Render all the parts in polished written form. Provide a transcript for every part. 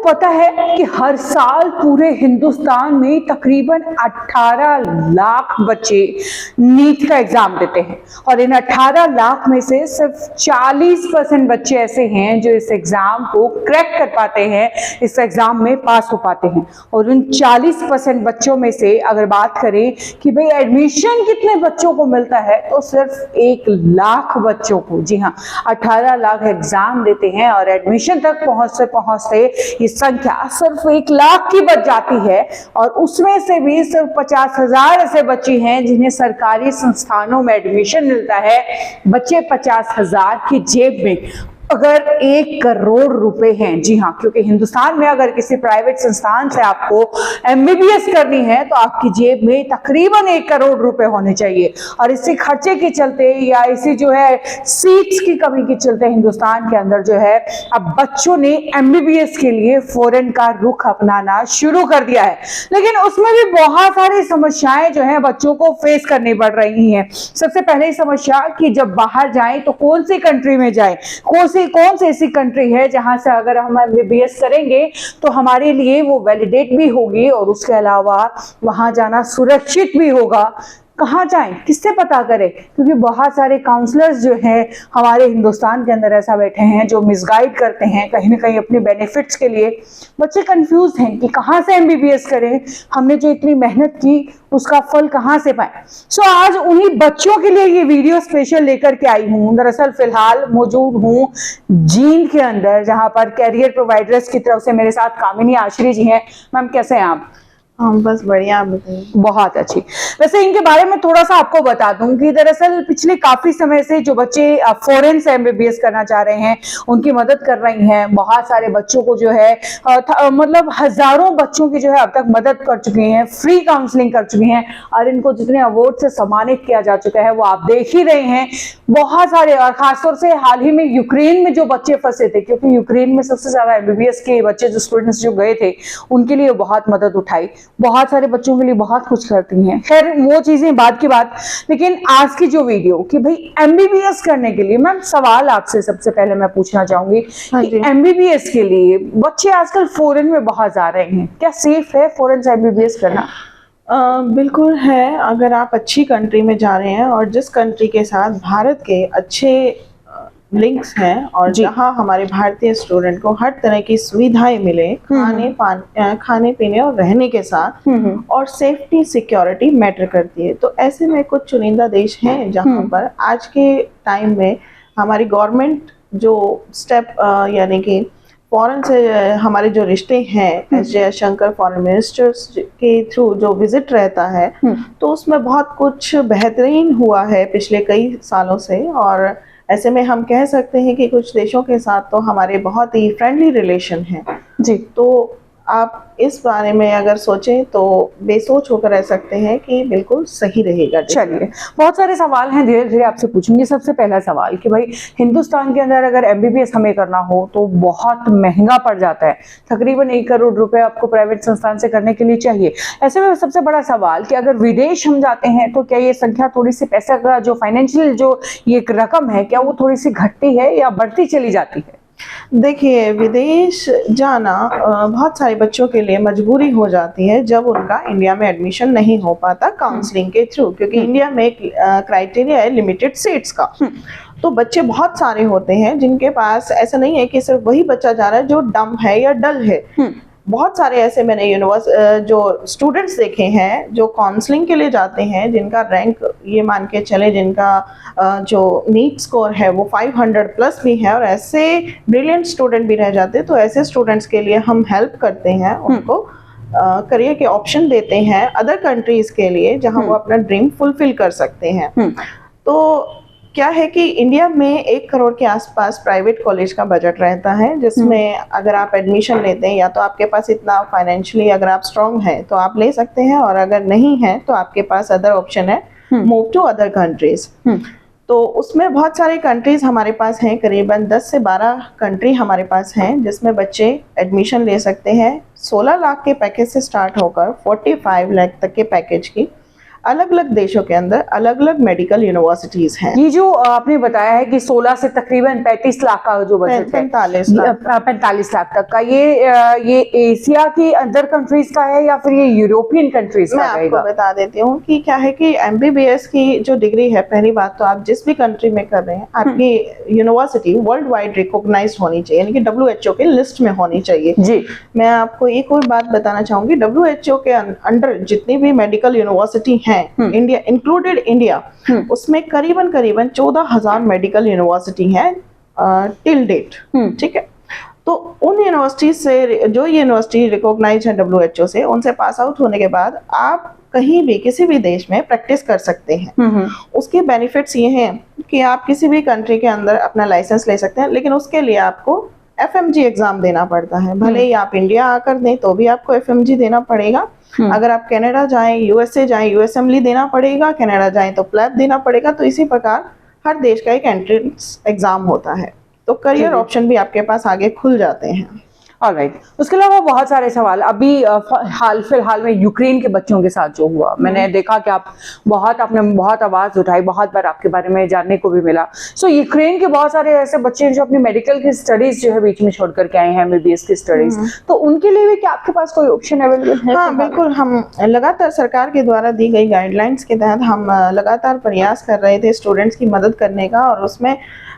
पता है कि हर साल पूरे हिंदुस्तान में तकरीबन 18 लाख बच्चे नीट का एग्जाम देते हैं और इन 18 लाख में से सिर्फ 40% बच्चे ऐसे हैं जो इस एग्जाम को क्रैक कर पाते हैं, इस एग्जाम में पास हो पाते हैं। और उन 40% बच्चों में से अगर बात करें कि भाई एडमिशन कितने बच्चों को मिलता है, तो सिर्फ 1 लाख बच्चों को। जी हाँ, 18 लाख एग्जाम देते हैं और एडमिशन तक पहुंचते ये संख्या सिर्फ 1 लाख की बच जाती है। और उसमें से भी सिर्फ 50,000 ऐसे बच्चे हैं जिन्हें सरकारी संस्थानों में एडमिशन मिलता है। बच्चे 50,000 की जेब में अगर 1 करोड़ रुपए हैं। जी हाँ, क्योंकि हिंदुस्तान में अगर किसी प्राइवेट संस्थान से आपको MBBS करनी है तो आपकी जेब में तकरीबन 1 करोड़ रुपए होने चाहिए। और इसी खर्चे के चलते या इसी जो है सीट्स की कमी के चलते हिंदुस्तान के अंदर जो है अब बच्चों ने MBBS के लिए फॉरेन का रुख अपनाना शुरू कर दिया है। लेकिन उसमें भी बहुत सारी समस्याएं जो है बच्चों को फेस करनी पड़ रही हैं। सबसे पहले समस्या कि जब बाहर जाएं तो कौन सी कंट्री में जाएं, कौन सी ऐसी कंट्री है जहां से अगर हम MBBS करेंगे तो हमारे लिए वो वैलिडेट भी होगी और उसके अलावा वहां जाना सुरक्षित भी होगा। कहाँ जाएं, किससे पता करें, क्योंकि बहुत सारे काउंसलर्स जो हैं हमारे हिंदुस्तान के अंदर ऐसा बैठे हैं जो मिसगाइड करते हैं कहीं ना कहीं अपने बेनिफिट्स के लिए। बच्चे कंफ्यूज हैं कि कहाँ से MBBS करें, हमने जो इतनी मेहनत की उसका फल कहाँ से पाए। सो आज उन्हीं बच्चों के लिए ये वीडियो स्पेशल लेकर के आई हूँ। दरअसल फिलहाल मौजूद हूँ जींद के अंदर, जहाँ पर कैरियर प्रोवाइडर्स की तरफ से मेरे साथ कामिनी आश्री जी हैं। मैम कैसे हैं आप? हाँ बस बढ़िया, आप बताइए। बहुत अच्छी। वैसे इनके बारे में थोड़ा सा आपको बता दूं कि दरअसल पिछले काफी समय से जो बच्चे फॉरेन से MBBS करना चाह रहे हैं उनकी मदद कर रही हैं। बहुत सारे बच्चों को जो है मतलब हजारों बच्चों की जो है अब तक मदद कर चुकी हैं, फ्री काउंसलिंग कर चुकी हैं और इनको जितने अवार्ड से सम्मानित किया जा चुका है वो आप देख ही रहे हैं। बहुत सारे, और खासतौर से हाल ही में यूक्रेन में जो बच्चे फंसे थे, क्योंकि यूक्रेन में सबसे ज्यादा MBBS के बच्चे जो स्टूडेंट्स जो गए थे उनके लिए बहुत मदद उठाई, बहुत सारे बच्चों के लिए बहुत कुछ करती हैं। खैर वो चीजें बाद की बात। लेकिन आज की जो वीडियो कि भाई MBBS करने के लिए, मैम सवाल आपसे सबसे पहले मैं पूछना चाहूंगी कि MBBS के लिए बच्चे आजकल फॉरेन में बहुत जा रहे हैं, क्या सेफ है फॉरेन से MBBS करना? बिल्कुल है। अगर आप अच्छी कंट्री में जा रहे हैं और जिस कंट्री के साथ भारत के अच्छे लिंक्स हैं और जहां हमारे भारतीय स्टूडेंट को हर तरह की सुविधाएं मिले, खाने पीने और रहने के साथ, और सेफ्टी सिक्योरिटी मैटर करती है, तो ऐसे में कुछ चुनिंदा देश हैं जहां पर आज के टाइम में हमारी गवर्नमेंट जो स्टेप यानी कि फॉरेन से हमारे जो रिश्ते हैं, एस जयशंकर फॉरेन मिनिस्टर्स के थ्रू जो विजिट रहता है, तो उसमें बहुत कुछ बेहतरीन हुआ है पिछले कई सालों से। और ऐसे में हम कह सकते हैं कि कुछ देशों के साथ तो हमारे बहुत ही फ्रेंडली रिलेशन हैं। जी, तो आप इस बारे में अगर सोचें तो बेसोच होकर रह सकते हैं कि बिल्कुल सही रहेगा। चलिए, बहुत सारे सवाल हैं, धीरे धीरे आपसे पूछूंगी। सबसे पहला सवाल कि भाई हिंदुस्तान के अंदर अगर MBBS हमें करना हो तो बहुत महंगा पड़ जाता है, तकरीबन 1 करोड़ रुपए आपको प्राइवेट संस्थान से करने के लिए चाहिए। ऐसे में सबसे बड़ा सवाल कि अगर विदेश हम जाते हैं तो क्या ये संख्या थोड़ी सी, पैसा का जो फाइनेंशियल जो ये रकम है, क्या वो थोड़ी सी घटती है या बढ़ती चली जाती है? देखिए, विदेश जाना बहुत सारे बच्चों के लिए मजबूरी हो जाती है जब उनका इंडिया में एडमिशन नहीं हो पाता काउंसलिंग के थ्रू, क्योंकि इंडिया में एक क्राइटेरिया है लिमिटेड सीट्स का। तो बच्चे बहुत सारे होते हैं जिनके पास, ऐसा नहीं है कि सिर्फ वही बच्चा जा रहा है जो डम है या डल है। बहुत सारे ऐसे मैंने जो स्टूडेंट्स देखे हैं जो काउंसलिंग के लिए जाते हैं, जिनका रैंक ये मान के चले, जिनका जो नीट स्कोर है वो 500 प्लस भी है, और ऐसे ब्रिलियंट स्टूडेंट भी रह जाते। तो ऐसे स्टूडेंट्स के लिए हम हेल्प करते हैं, उनको करियर के ऑप्शन देते हैं अदर कंट्रीज के लिए जहां वो अपना ड्रीम फुलफिल कर सकते हैं। तो क्या है कि इंडिया में 1 करोड़ के आसपास प्राइवेट कॉलेज का बजट रहता है, जिसमें अगर आप एडमिशन लेते हैं या तो आपके पास इतना फाइनेंशियली अगर आप स्ट्रांग हैं तो आप ले सकते हैं, और अगर नहीं है तो आपके पास अदर ऑप्शन है, मूव टू अदर कंट्रीज। तो उसमें बहुत सारे कंट्रीज हमारे पास हैं, करीबन 10 से 12 कंट्री हमारे पास हैं जिसमें बच्चे एडमिशन ले सकते हैं 16 लाख के पैकेज से स्टार्ट होकर 45 लाख तक के पैकेज की। अलग अलग देशों के अंदर अलग अलग मेडिकल यूनिवर्सिटीज हैं। ये जो आपने बताया है कि 16 से तकरीबन 35 लाख का जो बजट है, 45 लाख तक का, ये एशिया की अदर कंट्रीज का है या फिर ये यूरोपियन कंट्रीज का रहेगा? मैं आपको बता देती हूँ कि क्या है कि MBBS की जो डिग्री है, पहली बात तो आप जिस भी कंट्री में कर रहे हैं, आपकी यूनिवर्सिटी वर्ल्ड वाइड रिकॉग्नाइज्ड होनी चाहिए, यानी कि WHO के लिस्ट में होनी चाहिए जी। मैं आपको एक और बात बताना चाहूंगी, WHO के अंडर जितनी भी मेडिकल यूनिवर्सिटी हैं, इंडिया इंक्लूडेड इंडिया, उसमें करीबन 14,000 मेडिकल यूनिवर्सिटी हैं टिल डेट। ठीक है, तो उन यूनिवर्सिटी से, जो यूनिवर्सिटी रिकॉग्नाइज है WHO से, उनसे पास आउट होने के बाद आप कहीं भी किसी भी देश में प्रैक्टिस कर सकते हैं। उसके बेनिफिट्स ये हैं कि आप किसी भी कंट्री के अंदर अपना लाइसेंस ले सकते हैं, लेकिन उसके लिए आपको FMG एग्जाम देना पड़ता है। भले ही आप इंडिया आकर दें तो भी आपको FMG देना पड़ेगा। अगर आप कनाडा जाएं, USA जाएं, USMLE देना पड़ेगा, कनाडा जाएं तो प्लैब देना पड़ेगा। तो इसी प्रकार हर देश का एक एंट्रेंस एग्जाम होता है, तो करियर ऑप्शन भी आपके पास आगे खुल जाते हैं। ऑलराइट, उसके अलावा बहुत सारे सवाल अभी फिलहाल में यूक्रेन के बच्चों के साथ जो हुआ, मैंने देखा कि आपने बहुत आवाज उठाई, बहुत बार आपके बारे में जानने को भी मिला। सो यूक्रेन के बहुत सारे ऐसे बच्चे हैं जो अपनी मेडिकल की स्टडीज जो है बीच में छोड़ करके आए हैं, MBBS की स्टडीज, तो उनके लिए भी क्या आपके पास कोई ऑप्शन अवेलेबल है? हाँ बिल्कुल, हम लगातार सरकार के द्वारा दी गई गाइडलाइंस के तहत हम लगातार प्रयास कर रहे थे स्टूडेंट्स की मदद करने का, और उसमें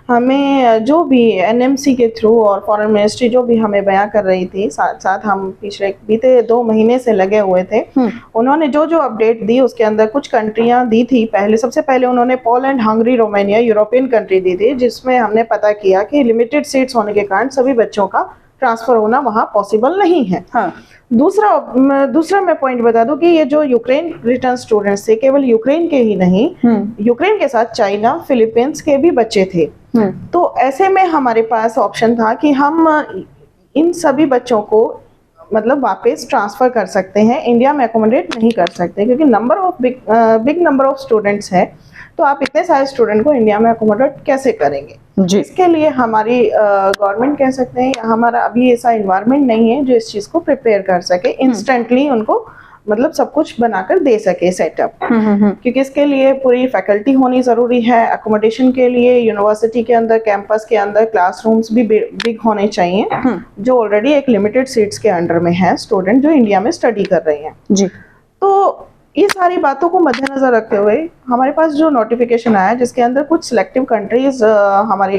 हमें जो भी NMC के थ्रू और फॉरेन मिनिस्ट्री जो भी हमें बयां कर रही थी, साथ साथ हम बीते 2 महीने से लगे हुए थे। उन्होंने जो अपडेट दी उसके अंदर कुछ कंट्रियां दी थी। सबसे पहले उन्होंने Poland, Hungary, Romania, European country दी थी, जिसमें हमने पता किया कि लिमिटेड सीट्स होने के कारण सभी बच्चों का ट्रांसफर होना वहाँ पॉसिबल नहीं है। हाँ। दूसरा मैं पॉइंट बता दूं कि ये जो यूक्रेन रिटर्न स्टूडेंट्स थे, केवल यूक्रेन के ही नहीं, यूक्रेन के साथ चाइना, फिलीपींस के भी बच्चे थे। तो ऐसे में हमारे पास ऑप्शन था कि हम इन सभी बच्चों को मतलब वापस ट्रांसफर कर सकते हैं, इंडिया में अकोमोडेट नहीं कर सकते, क्योंकि बिग नंबर ऑफ स्टूडेंट्स है, तो आप इतने सारे स्टूडेंट को इंडिया में अकोमोडेट कैसे करेंगे? इसके लिए हमारी गवर्नमेंट कह सकते हैं, हमारा अभी ऐसा इन्वायरमेंट नहीं है जो इस चीज को प्रिपेयर कर सके, इंस्टेंटली उनको मतलब सब कुछ बनाकर दे सके सेटअप, क्योंकि इसके लिए पूरी फैकल्टी होनी जरूरी है। अकोमोडेशन के लिए यूनिवर्सिटी के अंदर, कैंपस के अंदर क्लासरूम्स भी बिग होने चाहिए, जो ऑलरेडी एक लिमिटेड सीट्स के अंडर में है स्टूडेंट जो इंडिया में स्टडी कर रहे हैं जी। तो ये सारी बातों को मद्देनजर रखते हुए हमारे पास जो नोटिफिकेशन आया, जिसके अंदर कुछ सिलेक्टिव कंट्रीज हमारी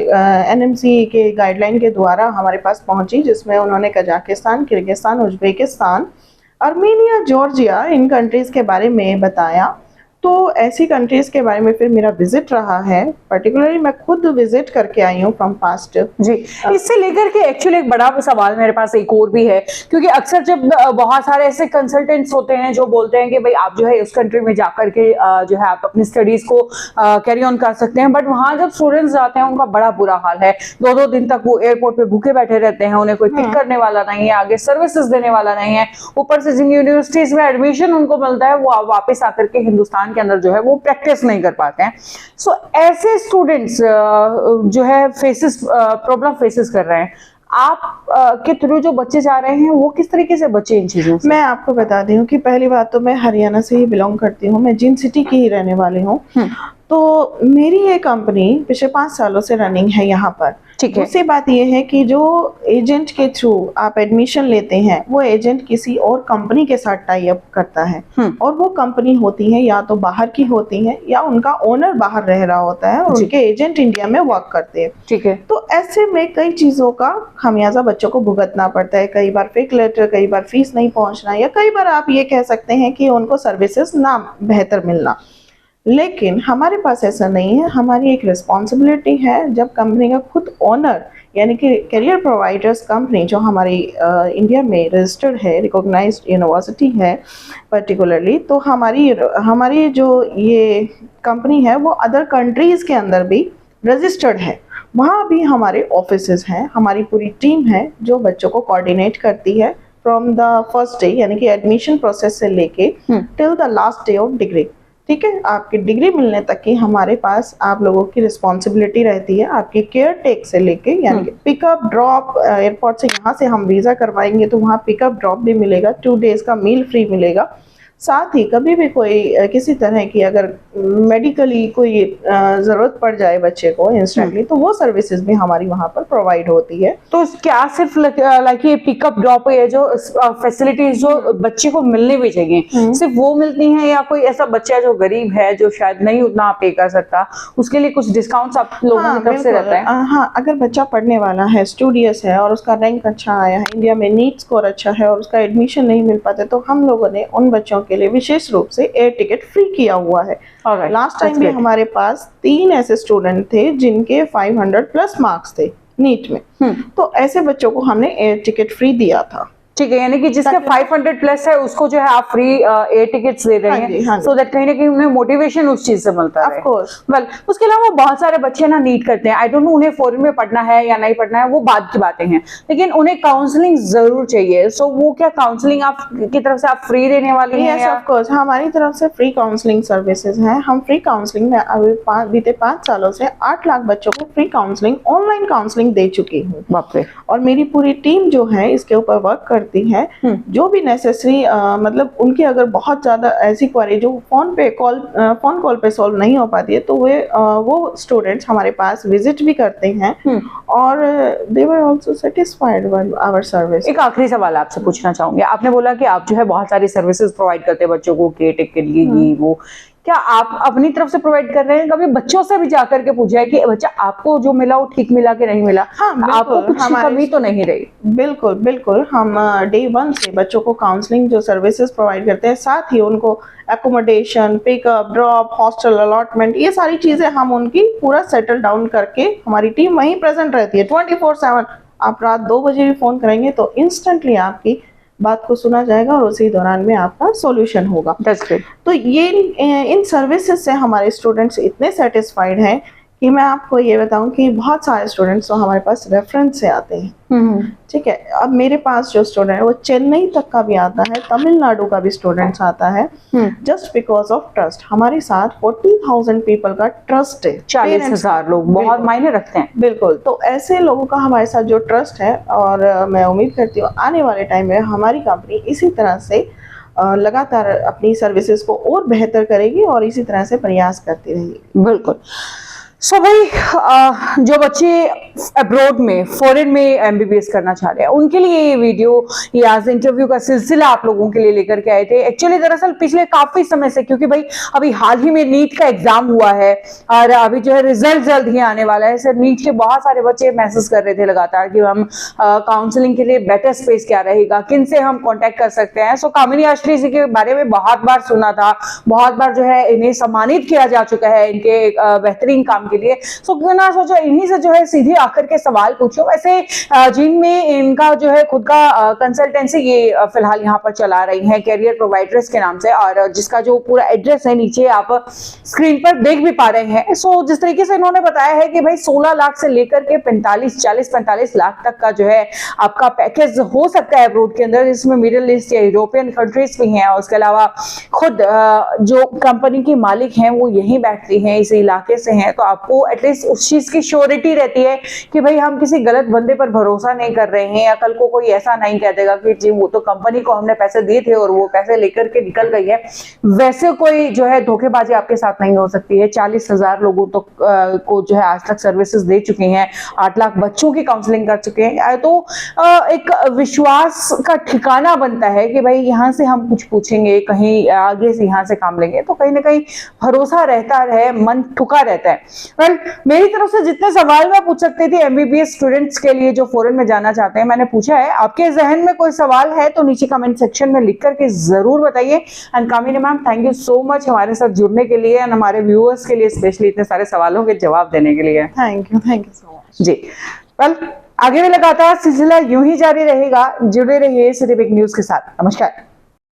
NMC के गाइडलाइन के द्वारा हमारे पास पहुंची, जिसमें उन्होंने Kazakhstan, Kyrgyzstan, Uzbekistan, Armenia, Georgia, इन कंट्रीज के बारे में बताया। तो ऐसी कंट्रीज के बारे में फिर मेरा विजिट रहा है, पर्टिकुलरली मैं खुद विजिट करके आई हूँ फ्रॉम पास्ट जी। इससे लेकर के एक्चुअली एक बड़ा सवाल मेरे पास एक और भी है, क्योंकि अक्सर जब बहुत सारे ऐसे कंसल्टेंट्स होते हैं जो बोलते हैं कि भाई आप जो है उस कंट्री में जाकर के जो है आप अपनी स्टडीज को कैरी ऑन कर सकते हैं, बट वहाँ जब स्टूडेंट्स जाते हैं उनका बड़ा बुरा हाल है। 2-2 दिन तक वो एयरपोर्ट पे भूखे बैठे रहते हैं, उन्हें कोई पिक करने वाला नहीं है, आगे सर्विसेज देने वाला नहीं है, ऊपर से जिन यूनिवर्सिटीज में एडमिशन उनको मिलता है वो वापस आकर के हिंदुस्तान के अंदर जो है वो प्रैक्टिस नहीं कर पाते हैं। सो ऐसे स्टूडेंट्स जो है प्रॉब्लम फेसेस कर रहे हैं, आप के थ्रू जो बच्चे जा रहे हैं वो किस तरीके से बच्चे इन चीजों से? मैं आपको बता दी हूँ कि पहली बात तो मैं हरियाणा से ही बिलोंग करती हूँ, मैं जिन सिटी की ही रहने वाली हूँ। तो मेरी ये कंपनी पिछले 5 सालों से रनिंग है यहाँ पर। ठीक है। दूसरी बात ये है कि जो एजेंट के थ्रू आप एडमिशन लेते हैं, वो एजेंट किसी और कंपनी के साथ टाई अप करता है, और वो कंपनी होती है या तो बाहर की होती है या उनका ओनर बाहर रह रहा होता है और उनके एजेंट इंडिया में वर्क करते हैं। ठीक है। तो ऐसे में कई चीजों का खामियाजा बच्चों को भुगतना पड़ता है, कई बार फेक लेटर, कई बार फीस नहीं पहुंचना, या कई बार आप ये कह सकते हैं कि उनको सर्विसेज ना बेहतर मिलना। लेकिन हमारे पास ऐसा नहीं है, हमारी एक रिस्पॉन्सिबिलिटी है, जब कंपनी का खुद ओनर यानी कि करियर प्रोवाइडर्स कंपनी जो हमारी इंडिया में रजिस्टर्ड है, रिकॉग्नाइज्ड यूनिवर्सिटी है पर्टिकुलरली, तो हमारी जो ये कंपनी है वो अदर कंट्रीज़ के अंदर भी रजिस्टर्ड है, वहाँ भी हमारे ऑफिसेज हैं, हमारी पूरी टीम है जो बच्चों को कोऑर्डिनेट करती है फ्रॉम द फर्स्ट डे यानी कि एडमिशन प्रोसेस से लेके till the last day of degree. ठीक है, आपकी डिग्री मिलने तक की हमारे पास आप लोगों की रिस्पॉन्सिबिलिटी रहती है, आपकी केयर टेक से लेके यानी कि पिकअप ड्रॉप, एयरपोर्ट से यहाँ से हम वीज़ा करवाएंगे तो वहाँ पिकअप ड्रॉप भी मिलेगा, 2 डेज का मील फ्री मिलेगा, साथ ही कभी भी कोई किसी तरह की अगर मेडिकली कोई जरूरत पड़ जाए बच्चे को इंस्टेंटली, तो वो सर्विसेज भी हमारी वहाँ पर प्रोवाइड होती है। तो क्या सिर्फ लाइक ये पिकअप ड्रॉप ये जो फैसिलिटीज जो बच्चे को मिलनी भी चाहिए सिर्फ वो मिलती हैं, या कोई ऐसा बच्चा जो गरीब है जो शायद नहीं उतना पे कर सकता उसके लिए कुछ डिस्काउंट्स आप लोगों की तरफ से रहता है? हाँ, अगर बच्चा पढ़ने वाला है, स्टूडियस है और उसका रैंक अच्छा आया है, इंडिया में नीट स्कोर अच्छा है और उसका एडमिशन नहीं मिल पाता, तो हम लोगों ने उन बच्चों के लिए विशेष रूप से एयर टिकट फ्री किया हुआ है। लास्ट टाइम भी हमारे पास 3 ऐसे स्टूडेंट थे जिनके 500 प्लस मार्क्स थे नीट में, तो ऐसे बच्चों को हमने एयर टिकट फ्री दिया था। ठीक है, यानी कि जिसका 500 प्लस है उसको जो है आप फ्री एयर टिकट्स दे रहे हैं, सो दैट कहीं ना कहीं उन्हें मोटिवेशन उस चीज से मिलता है। वेल, उसके अलावा बहुत सारे बच्चे ना नीट करते हैं, आई डोंट नो उन्हें फॉरेन में पढ़ना है या नहीं पढ़ना है, वो बात की बातें हैं, लेकिन उन्हें काउंसलिंग जरूर चाहिए। सो वो क्या काउंसलिंग आप की तरफ से आप फ्री देने वाली हैं? यस, ऑफ कोर्स, हमारी तरफ से फ्री काउंसलिंग सर्विसेज हैं। हम फ्री काउंसलिंग में अभी बीते 5 सालों से 8 लाख बच्चों को फ्री काउंसलिंग, ऑनलाइन काउंसलिंग दे चुकी हूँ। बाप रे। और मेरी पूरी टीम जो है इसके ऊपर वर्क करती है। जो भी नेसेसरी मतलब उनकी अगर बहुत ज्यादा ऐसी क्वेरी जो फोन कॉल पे सॉल्व नहीं हो पाती है, तो वो स्टूडेंट्स हमारे पास विजिट भी करते हैं और they were also satisfied with our service. एक आखिरी सवाल आपसे पूछना चाहूंगी, आपने बोला कि आप जो है बहुत सारी सर्विसेज प्रोवाइड करते हैं बच्चों को, केटेक के लिए ये वो, क्या आप अपनी तरफ से प्रोवाइड कर रहे हैं? कभी बच्चों से भी जाकर के पूछा है कि बच्चा आपको जो मिला वो ठीक मिला कि नहीं मिला? हाँ, आपको कुछ कमी तो नहीं रही? बिल्कुल बिल्कुल, हम डे 1 से बच्चों को काउंसलिंग जो सर्विसेज प्रोवाइड करते हैं, साथ ही उनको accommodation, pickup drop, hostel allotment, ये सारी चीजें हम उनकी पूरा सेटल डाउन करके, हमारी टीम वहीं प्रेजेंट रहती है 24/7। आप रात 2 बजे भी फोन करेंगे तो इंस्टेंटली आपकी बात को सुना जाएगा और उसी दौरान में आपका सॉल्यूशन होगा। तो ये इन सर्विसेज से हमारे स्टूडेंट्स इतने सेटिस्फाइड हैं कि मैं आपको ये बताऊं कि बहुत सारे स्टूडेंट्स तो हमारे पास रेफरेंस से आते हैं। ठीक है, अब मेरे पास जो स्टूडेंट है वो चेन्नई तक का भी आता है, तमिलनाडु का भी स्टूडेंट्स आता है, जस्ट बिकॉज ऑफ ट्रस्ट। हमारे साथ 40,000 पीपल का ट्रस्ट है। 40,000 लोग बहुत मायने रखते हैं। बिल्कुल, तो ऐसे लोगों का हमारे साथ जो ट्रस्ट है, और मैं उम्मीद करती हूँ आने वाले टाइम में हमारी कंपनी इसी तरह से लगातार अपनी सर्विसेज को और बेहतर करेगी और इसी तरह से प्रयास करती रहेगी। बिल्कुल। सो भाई जो बच्चे अब्रॉड में, फॉरेन में एमबीबीएस करना चाह रहे हैं, उनके लिए ये वीडियो, ये आज इंटरव्यू का सिलसिला आप लोगों के लिए लेकर के आए थे। एक्चुअली दरअसल पिछले काफी समय से, क्योंकि भाई अभी हाल ही में नीट का एग्जाम हुआ है और अभी जो है रिजल्ट जल्द ही आने वाला है, सर नीट के बहुत सारे बच्चे मैसेज कर रहे थे लगातार कि हम काउंसलिंग के लिए बेटर स्पेस क्या रहेगा, किन से हम कॉन्टेक्ट कर सकते हैं। सो कामिनी आश्री जी के बारे में बहुत बार सुना था, बहुत बार जो है इन्हें सम्मानित किया जा चुका है इनके बेहतरीन काम के लिए। सो ना सोचा इन्हीं से जो है सीधे आकर के सवाल पूछो। वैसे जिनमें इनका जो है खुद का कंसल्टेंसी ये फिलहाल यहाँ पर चला रही है कैरियर प्रोवाइडर्स के नाम से, और जिसका जो पूरा एड्रेस है नीचे आप स्क्रीन पर देख भी पा रहे हैं। सो जिस तरीके से इन्होंने बताया है कि भाई 16 लाख से लेकर के 45 लाख तक का जो है आपका पैकेज हो सकता है अब्रॉड के अंदर, जिसमें मिडिल ईस्ट या यूरोपियन कंट्रीज भी हैं, और उसके अलावा खुद जो कंपनी के मालिक हैं वो यहीं बैठते हैं, इस इलाके से हैं, तो आपको एटलीस्ट उस चीज की श्योरिटी रहती है कि भाई हम किसी गलत बंदे पर भरोसा नहीं कर रहे हैं, या कल को कोई ऐसा नहीं कह देगा कि जी वो तो कंपनी को हमने पैसे दिए थे और वो पैसे लेकर के निकल गई है। वैसे कोई जो है धोखेबाजी आपके साथ नहीं हो सकती है। 40,000 लोगों तो को जो है आज तक सर्विसेज दे चुके हैं, 8 लाख बच्चों की काउंसलिंग कर चुके हैं, तो एक विश्वास का ठिकाना बनता है कि भाई यहाँ से हम कुछ पूछेंगे, कहीं आगे से यहाँ से काम लेंगे, तो कहीं ना कहीं भरोसा रहता है, मन ठुका रहता है। वेल, मेरी तरफ से जितने सवाल मैं पूछ सकती थी एमबीबीएस स्टूडेंट्स के लिए जो फॉरेन में जाना चाहते हैं, मैंने पूछा है। आपके जहन में कोई सवाल है तो नीचे कमेंट सेक्शन में लिख करके जरूर बताइए। And Kamini ma'am, thank you so much हमारे साथ जुड़ने के लिए एंड हमारे व्यूअर्स के लिए स्पेशली इतने सारे सवालों के जवाब देने के लिए। Thank you so much ji. Well, आगे भी लगातार सिलसिला यूं ही जारी रहेगा। जुड़े रहिए सिटी बिग न्यूज के साथ। नमस्कार।